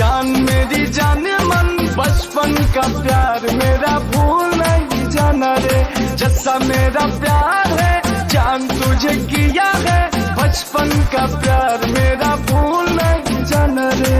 जान मेरी जान मन बचपन का प्यार मेरा भूल नहीं जाना रे। जैसा मेरा प्यार है जान तुझे किया है, बचपन का प्यार मेरा भूल नहीं जाना रे।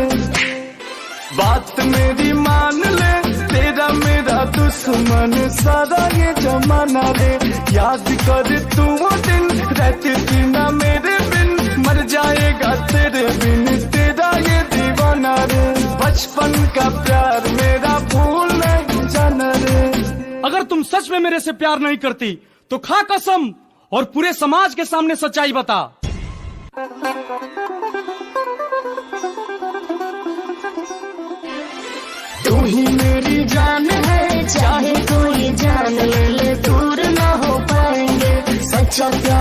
बात मेरी मान ले, तेरा मेरा दुश्मन सारा ये जमाना रे। याद कर तू वो दिन रहती थी ना मेरे बिन, मर जाएगा तेरे बिन तेरा ये दीवाना रे। बचपन का प्यार मेरा भूल नहीं जाना रे। अगर तुम सच में मेरे से प्यार नहीं करती तो खा कसम और पूरे समाज के सामने सच्चाई बता। तू ही मेरी जान है, चाहे कोई जान ले ले दूर ना हो पाएंगे। सच्चा प्यार